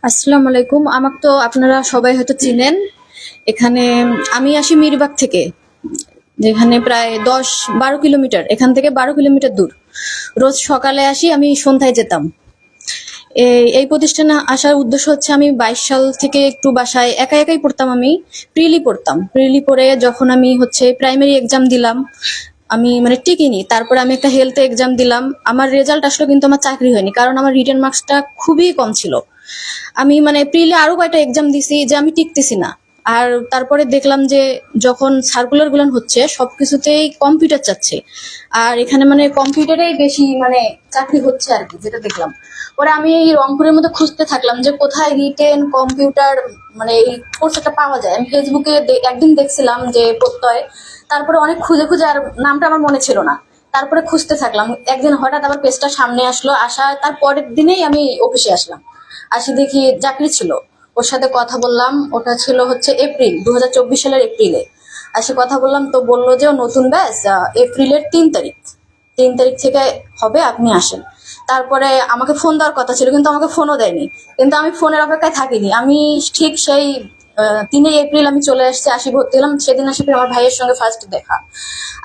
আসসালামু আলাইকুম। আমাকে তো আপনারা সবাই হয়তো চিনেন। এখানে আমি আসি মিরবাগ থেকে, যেখানে প্রায় 10-12 কিলোমিটার, এখান থেকে 12 কিলোমিটার দূর। রোজ সকালে আসি, আমি সন্ধ্যায় যেতাম। এই প্রতিষ্ঠানে আসার উদ্দেশ্য হচ্ছে, আমি 22 সাল থেকে একটু বাসায় একা একাই পড়তাম। আমি প্রিলি পড়তাম। প্রিলি পড়ে যখন আমি হচ্ছে প্রাইমারি এক্সাম দিলাম, আমি মানে টিকিনি। তারপরে আমি একটা হেলথ এক্সাম দিলাম, আমার রেজাল্ট আসলো, কিন্তু আমার চাকরি হয়নি, কারণ আমার রিটেন মার্কসটা খুবই কম ছিল। আমি মানে প্রিলি আরো কয়টা এক্সাম দিছি যে আমি টিকতেছি না। আর তারপরে দেখলাম যে যখন সার্কুলার গুলান হচ্ছে, সবকিছুতেই কম্পিউটার চাচ্ছে। আর এখানে মানে কম্পিউটারেই বেশি মানে চাকরি হচ্ছে আর কি, যেটা দেখলাম। পরে আমি এই রংপুরের মধ্যে খুঁজতে থাকলাম যে কোথায় রিটেন কম্পিউটার মানে এই কোর্সটা পাওয়া যায়। আমি ফেসবুকে একদিন দেখছিলাম যে প্রত্যয়, তারপরে অনেক খুঁজে খুঁজে, আর নামটা আমার মনে ছিল না। তারপরে খুঁজতে থাকলাম, একদিন হঠাৎ আবার পেজটা সামনে আসলো, আসা তার পরের দিনেই আমি অফিসে আসলাম। আসি দেখি চাকরি ছিল। ওর সাথে কথা বললাম, ওটা ছিল হচ্ছে এপ্রিল 2024 সালের এপ্রিলে। আসি কথা বললাম, তো বললো যে নতুন ব্যাচ এপ্রিলের 3 তারিখ, 3 তারিখ থেকে হবে, আপনি আসেন। তারপরে আমাকে ফোন দেওয়ার কথা ছিল, কিন্তু আমাকে ফোনও দেয়নি। কিন্তু আমি ফোনের অপেক্ষায় থাকিনি, আমি ঠিক সেই 3 এপ্রিল আমি চলে আসছি, আসি ভর্তি হলাম। সেদিন আসি আমার ভাইয়ের সঙ্গে ফার্স্ট দেখা।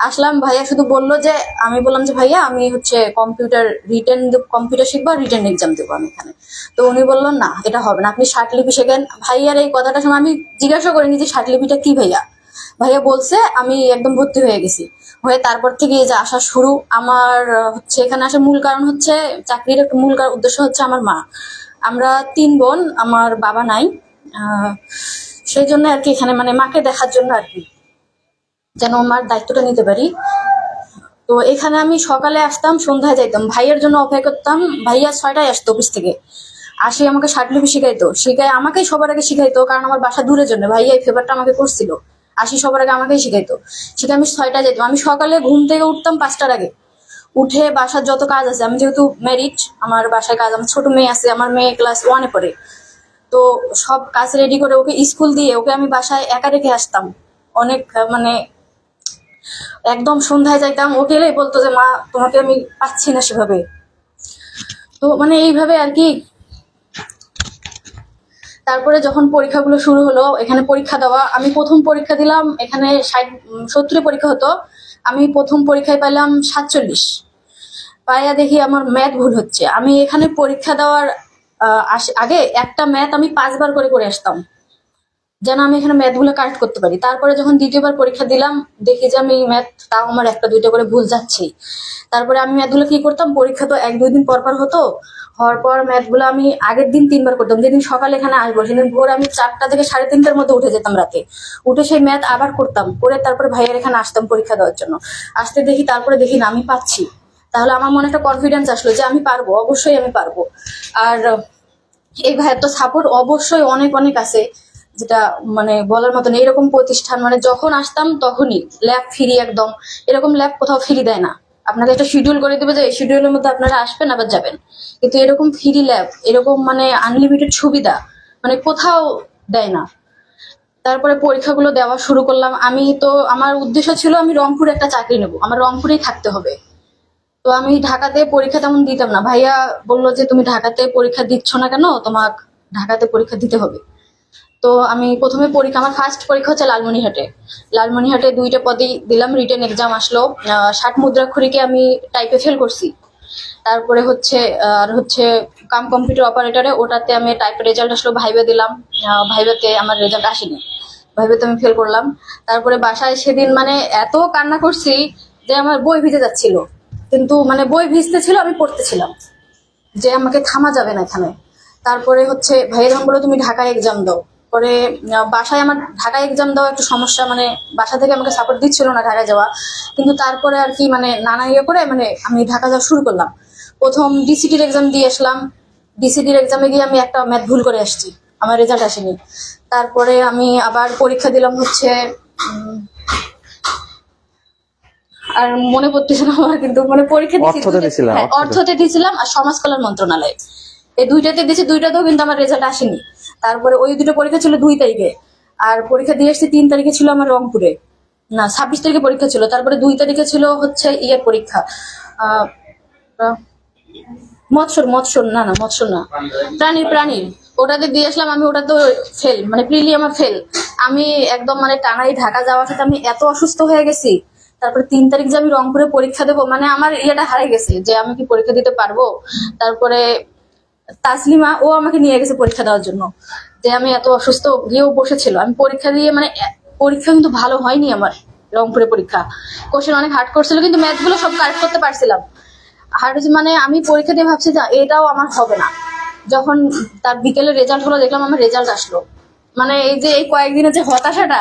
আসলাম, ভাইয়া শুধু বললো যে, আমি বললাম যে ভাইয়া আমি হচ্ছে কম্পিউটার রিটেন কম্পিউটার শিখবো, রিটেন এক্সাম দেবো আমি এখানে। তো উনি বললো না, এটা হবে না, আপনি ষাটলিপি শেখেন। ভাইয়ার এই কথাটা শুনে আমি জিজ্ঞাসা করিনি যে ষাটলিপিটা কি। ভাইয়া ভাইয়া বলছে, আমি একদম ভর্তি হয়ে গেছি। হয়ে তারপর থেকে এই যে আসা শুরু আমার। হচ্ছে এখানে আসার মূল কারণ হচ্ছে, চাকরির একটা মূল উদ্দেশ্য হচ্ছে আমার মা। আমরা 3 বোন, আমার বাবা নাই। আহ সেই জন্য আর কি, এখানে মানে মাকে দেখার জন্য আর কি, যেন মার দায়িত্বটা নিতে পারি। তো এখানে আমি সকালে আসতাম, সন্ধ্যায় যাইতাম, ভাইয়ের জন্য অপেক্ষা করতাম। ভাইয়া 6টায় আসতো অফিস থেকে। আসে আমাকে ষাটলিপি শিখাইতো, শিখাই আমাকেই সবার আগে শিখাইতো, কারণ আমার বাসা দূরের জন্য ভাইয়া এই ফেভারটা আমাকে করছিল। আসি সবার আগে আমাকেই শিখাইতো। সেটা আমি 6টায় যেতাম। আমি সকালে ঘুম থেকে উঠতাম 5টার আগে। উঠে বাসার যত কাজ আছে, আমি যেহেতু ম্যারিড, আমার বাসায় কাজ, আমার ছোট মেয়ে আছে, আমার মেয়ে ক্লাস 1-এ পড়ে। তো সব কাজ রেডি করে ওকে স্কুল দিয়ে ওকে আমি বাসায় একা রেখে আসতাম। অনেক মানে একদম সন্ধ্যায় যাইতাম, ও গেলেই বলতো যে মা, তোমাকে আমি পাচ্ছি না সেভাবে। তো মানে এইভাবে আর কি। তারপরে যখন পরীক্ষাগুলো শুরু হলো, এখানে পরীক্ষা দেওয়া, আমি প্রথম পরীক্ষা দিলাম, এখানে 60-70 পরীক্ষা হতো। আমি প্রথম পরীক্ষায় পাইলাম 47। পাইয়া দেখি আমার ম্যাথ ভুল হচ্ছে। আমি এখানে পরীক্ষা দেওয়ার আগে একটা ম্যাথ আমি 5 বার করে করে আসতাম, যেন আমি এখানে ম্যাথগুলো কারেক্ট করতে পারি। তারপরে যখন দ্বিতীয়বার পরীক্ষা দিলাম, দেখি যে আমি ম্যাথ তাও আমার একটা দুইটা করে ভুল যাচ্ছেই। তারপরে আমি ম্যাথগুলো কি করতাম, পরীক্ষা তো 1-2 দিন পর পর হতো। হওয়ার পর ম্যাথগুলো আমি আগের দিন 3 বার করতাম। যেদিন সকালে এখানে আসবো সেদিন ভোর আমি 4টা থেকে 3:30টার মধ্যে উঠে যেতাম রাতে। উঠে সেই ম্যাথ আবার করতাম, করে তারপরে ভাইয়ের এখানে আসতাম পরীক্ষা দেওয়ার জন্য। আসতে দেখি, তারপরে দেখি না আমি পাচ্ছি। তাহলে আমার মনে একটা কনফিডেন্স আসলো যে আমি পারবো, অবশ্যই আমি পারবো। আর এই ভাইয়ের তো সাপোর্ট অবশ্যই অনেক অনেক আছে, যেটা মানে বলার মতন। এইরকম প্রতিষ্ঠান মানে যখন আসতাম তখনই ল্যাব ফ্রি একদম। এরকম ল্যাব কোথাও ফ্রি দেয় না। আপনাকে একটা শিডিউল করে দেবে যে এই শিডিউলের মধ্যে আপনারা আসবেন আবার যাবেন, কিন্তু এরকম ফ্রি ল্যাব, এরকম মানে আনলিমিটেড সুবিধা মানে কোথাও দেয় না। তারপরে পরীক্ষাগুলো দেওয়া শুরু করলাম। আমি তো আমার উদ্দেশ্য ছিল আমি রংপুরে একটা চাকরি নেবো, আমার রংপুরেই থাকতে হবে। তো আমি ঢাকাতে পরীক্ষা তেমন দিতাম না। ভাইয়া বললো যে তুমি ঢাকাতে পরীক্ষা দিচ্ছ না কেন, তোমার ঢাকাতে পরীক্ষা দিতে হবে। তো আমি প্রথমে পরীক্ষা, আমার ফার্স্ট পরীক্ষা হচ্ছে লালমনিরহাটে। লালমনিরহাটে 2টা পদেই দিলাম, রিটেন এক্সাম আসলো। 60 মুদ্রাক্ষরীকে আমি টাইপে ফেল করছি। তারপরে হচ্ছে আর হচ্ছে কম্পিউটার অপারেটরে, ওটাতে আমি টাইপের রেজাল্ট আসলো, ভাইবা দিলাম। ভাইবাতে আমার রেজাল্ট আসেনি, ভাইবাতে আমি ফেল করলাম। তারপরে বাসায় সেদিন মানে এত কান্না করছি যে আমার বই ভিজে যাচ্ছিল, কিন্তু মানে বই ভিজতে ছিল, আমি পড়তেছিলাম যে আমাকে থামা যাবে না এখানে। তারপরে হচ্ছে ভাইয়ের যখন বললো তুমি ঢাকায় এক্সাম দাও। পরে বাসায় আমার ঢাকায় এক্সাম দেওয়া একটু সমস্যা, মানে বাসা থেকে আমাকে সাপোর্ট দিচ্ছিল না ঢাকায় যাওয়া। কিন্তু তারপরে আর কি মানে নানা ইয়ে করে মানে আমি ঢাকা যাওয়া শুরু করলাম। প্রথম ডিসিটির এক্সাম দিয়ে আসলাম। ডিসিটির এক্সামে গিয়ে আমি একটা ম্যাথ ভুল করে আসছি, আমার রেজাল্ট আসেনি। তারপরে আমি আবার পরীক্ষা দিলাম হচ্ছে আর মনে পড়তেছে না আমার, কিন্তু মানে পরীক্ষা দিয়েছি। হ্যাঁ, অর্থতে দিয়েছিলাম আর সমাজ কল্যাণ মন্ত্রণালয়, এই দুইটাতে দিয়েছি। দুইটাতেও কিন্তু আমার রেজাল্ট আসেনি। তারপরে ওই দুটো পরীক্ষা ছিল 2 তারিখে, আর পরীক্ষা দিয়ে এসেছি 3 তারিখে ছিল আমার রংপুরে। না, 26 তারিখে পরীক্ষা ছিল। তারপরে 2 তারিখে ছিল হচ্ছে ইয়ের পরীক্ষা, আহ মৎস্য, না না মৎস্য না, প্রাণীর। ওটাতে দিয়ে আসলাম আমি, ওটা তো ফেল, মানে প্রিলি আমার ফেল। আমি একদম মানে টানাই ঢাকা যাওয়ার সাথে আমি এত অসুস্থ হয়ে গেছি। তারপরে 3 তারিখ যে আমি রংপুরে পরীক্ষা দেবো, মানে আমার ইয়েটা হারিয়ে গেছে যে আমি কি পরীক্ষা দিতে পারবো। তারপরে তাসলিমা ও আমাকে নিয়ে গেছে পরীক্ষা দেওয়ার জন্য, যে আমি এত অসুস্থ, গিয়েও বসেছিল। আমি পরীক্ষা দিয়ে মানে পরীক্ষা কিন্তু ভালো হয়নি আমার, রংপুরে পরীক্ষা। কোশ্চেন অনেক হার্ড করছিল, কিন্তু ম্যাথ গুলো সব কারেক্ট করতে পারছিলাম। হার্ড মানে আমি পরীক্ষা দিয়ে ভাবছি যে এটাও আমার হবে না। যখন তার বিকেলে রেজাল্ট হলো, দেখলাম আমার রেজাল্ট আসলো। মানে এই যে এই কয়েকদিনের যে হতাশাটা,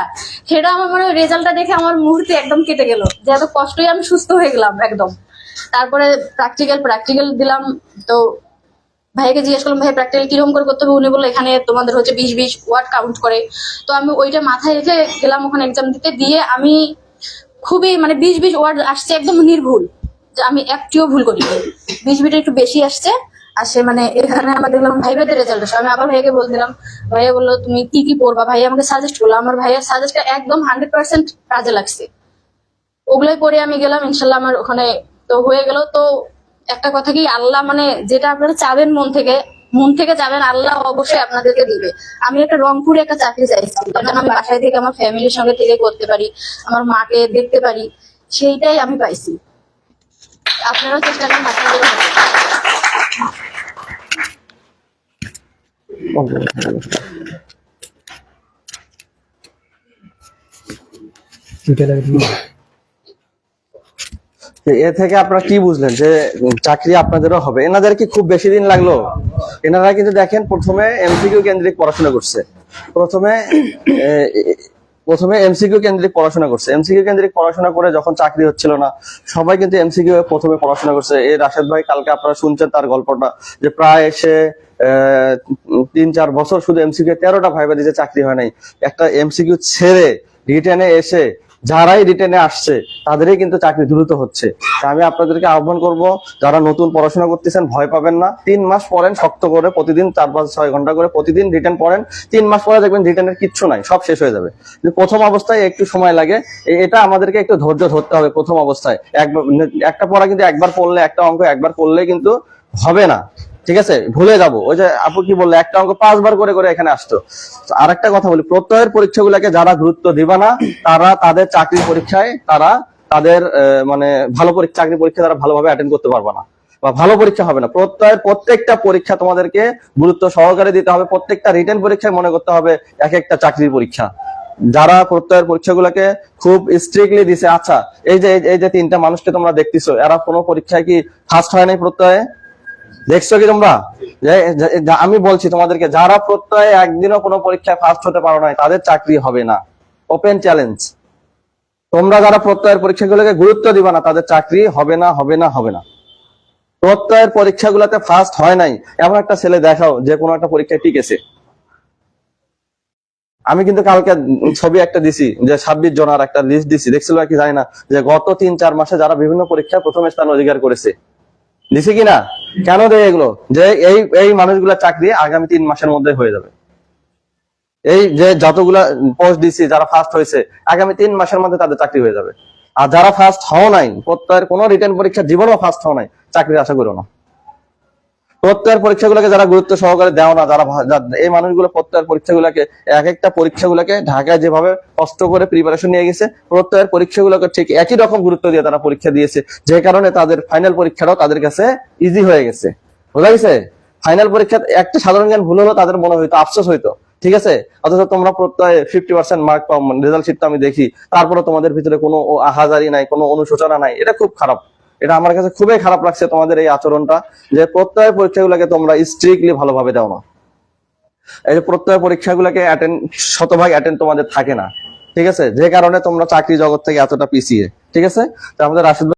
সেটা আমার মানে রেজাল্টটা দেখে আমার মুহূর্তে একদম কেটে গেল, যে এত কষ্টই আমি সুস্থ হয়ে গেলাম একদম। তারপরে প্র্যাকটিক্যাল দিলাম। তো ভাইকে জিজ্ঞেস করলাম, ভাই প্র্যাকটিক্যাল কিরকম করে করতে হবে? উনি বললো এখানে তোমাদের হচ্ছে 20 ওয়ার্ড কাউন্ট করে। তো আমি ওইটা মাথায় রেখে গেলাম ওখানে এক্সাম দিতে। দিয়ে আমি খুবই মানে 20 ওয়ার্ড আসছে একদম নির্ভুল, যে আমি একটিও ভুল করিনি। 20 একটু বেশি আসে মানে এখানে আমার দেখলাম ভাইভাতে রেজাল্ট আসে। আমি আবার ভাইয়াকে বলছিলাম, ভাইয়া বললো তুমি কি কি পড়বা, ভাইয়া আমাকে সাজেস্ট করলো। আমার ভাইয়ার সাজেস্টটা একদম 100% কাজে লাগছে। ওগুলোই পরে আমি গেলাম, ইনশাল্লাহ আমার ওখানে তো হয়ে গেল। তো একটা কথা কি, আল্লাহ মানে যেটা আপনারা চাবেন মন থেকে চাবেন, আল্লাহ অবশ্যই আপনাদেরকে দিবে। আমি একটা রংপুরে একটা চাকরি চাইছি, কারণ আমি বাসায় থেকে আমার ফ্যামিলির সঙ্গে থেকে করতে পারি, আমার মাকে দেখতে পারি, সেইটাই আমি পাইছি। আপনারাও চেষ্টা করেন আপনাদের। এ থেকে আপনারা কি বুঝলেন যে চাকরি আপনাদেরও হবে? এনাদের কি খুব বেশি দিন লাগলো? এনারা কিন্তু দেখেন প্রথমে এমসিকিউ কেন্দ্রিক পড়াশোনা করছে। প্রথমে এমসিকিউ কেন্দ্রিক পড়াশোনা করছে। এমসিকিউ কেন্দ্রিক পড়াশোনা করে যখন চাকরি হচ্ছিল না, সবাই কিন্তু এমসিকিউ প্রথমে পড়াশোনা করছে। এই রাশেদ ভাই কালকে আপনারা শুনছেন তার গল্পটা, যে প্রায় সে 3-4 বছর শুধু এমসিকিউ 13টা ভাইবা দিতে চাকরি হয় নাই। একটা এমসিকিউ ছেড়ে রিটেনে এসে যারাই রিটেনে আসছে তাদেরই কিন্তু চাকরি দ্রুত হচ্ছে। আমি আপনাদেরকে আহ্বান করব, যারা নতুন পড়াশোনা করতেছেন ভয় পাবেন না। 3 মাস পড়েন শক্ত করে, প্রতিদিন 4-5-6 ঘন্টা করে প্রতিদিন রিটেন পড়েন। 3 মাস পরে দেখবেন রিটেনের কিচ্ছু নাই, সব শেষ হয়ে যাবে। কিন্তু প্রথম অবস্থায় একটু সময় লাগে, এটা আমাদেরকে একটু ধৈর্য ধরতে হবে। প্রথম অবস্থায় একটা পড়া কিন্তু একবার পড়লে, একটা অঙ্ক একবার পড়লে কিন্তু হবে না, ঠিক আছে? ভুলে যাব। ওই যে আপু কি বললে, একটা অঙ্ক 5 বার করে করে এখানে আসতো। আর একটা কথা বলি, প্রত্যয়ের পরীক্ষাগুলোকে যারা গুরুত্ব দিবা না, তারা তাদের চাকরি পরীক্ষায় তাদের মানে চাকরি পরীক্ষা তারা ভালোভাবে অ্যাটেন্ড করতে পারবে না, বা ভালো পরীক্ষা হবে না। প্রত্যয়ের প্রত্যেকটা পরীক্ষা তোমাদেরকে গুরুত্ব সহকারে দিতে হবে। প্রত্যেকটা রিটেন পরীক্ষায় মনে করতে হবে এক একটা চাকরির পরীক্ষা। যারা প্রত্যয়ের পরীক্ষাগুলোকে খুব স্ট্রিক্টলি দিছে, আচ্ছা এই যে 3টা মানুষকে তোমরা দেখতেছো, এরা কোনো পরীক্ষায় কি ফার্স্ট হয় নাই প্রত্যয়ে? দেখছো কি তোমরা? আমি বলছি তোমাদেরকে, যারা প্রত্যয়ে একদিনও কোনো পরীক্ষায় ফার্স্ট হতে পারো নাই, তাদের চাকরি হবে না। Open challenge. তোমরা যারা প্রত্যয়ের পরীক্ষাগুলোকে গুরুত্ব দিবা না, তাদের চাকরি হবে না, হবে না, হবে না। প্রত্যয়ের পরীক্ষাগুলোতে ফার্স্ট হয় নাই এমন একটা ছেলে দেখাও যে কোনো একটা পরীক্ষায় টিকেছে। আমি কিন্তু কালকে ছবি একটা দিছি, যে 26 জনের একটা লিস্ট দিছি, দেখছিল কি জানি না, যে গত 3-4 মাসে যারা বিভিন্ন পরীক্ষায় প্রথম স্থান অধিকার করেছে। দিছি কিনা? কেন দেয় এগুলো? যে এই মানুষগুলোর চাকরি আগামী 3 মাসের মধ্যে হয়ে যাবে। এই যে যতগুলা পোস্ট দিছি, যারা ফার্স্ট হয়েছে, আগামী 3 মাসের মধ্যে তাদের চাকরি হয়ে যাবে। আর যারা ফার্স্ট হও নাই, প্রত্যয়ের কোনো রিটেন পরীক্ষা জীবনেও ফার্স্ট হও নাই, চাকরির আশা করো না। প্রত্যয়ের পরীক্ষাগুলোকে যারা গুরুত্ব সহকারে দেও না, এই মানুষগুলো প্রত্যয়ের পরীক্ষাগুলোকে, এক একটা পরীক্ষাগুলোকে ঢাকায় যেভাবে কষ্ট করে প্রিপারেশন নিয়ে গেছে, প্রত্যয়ের পরীক্ষাগুলোকে ঠিক একই রকম গুরুত্ব দিয়ে তারা পরীক্ষা দিয়েছে, যে কারণে তাদের ফাইনাল পরীক্ষাটাও তাদের কাছে ইজি হয়ে গেছে। বোঝা গেছে? ফাইনাল পরীক্ষা একটা সাধারণ জ্ঞান ভুল হলো তাদের মনে হইতো, আফসোস হইতো, ঠিক আছে? অথচ তোমরা প্রত্যয় 50% মার্ক পাও, রেজাল্ট শিটটা আমি দেখি, তারপরে তোমাদের ভিতরে কোনো আহাজারি নাই, কোনো অনুশোচনা নাই। এটা খুব খারাপ। এটা আমার কাছে খুবই খারাপ লাগছে তোমাদের এই আচরণটা, যে প্রত্যয় পরীক্ষাগুলোকে তোমরা স্ট্রিক্টলি ভালোভাবে দাও না। এই যে প্রত্যয় পরীক্ষাগুলোকে শতভাগ অ্যাটেন্ড তোমাদের থাকে না, ঠিক আছে? যে কারণে তোমরা চাকরি জগৎ থেকে এতটা পিছিয়ে, ঠিক আছে? তো আমাদের রাশেদ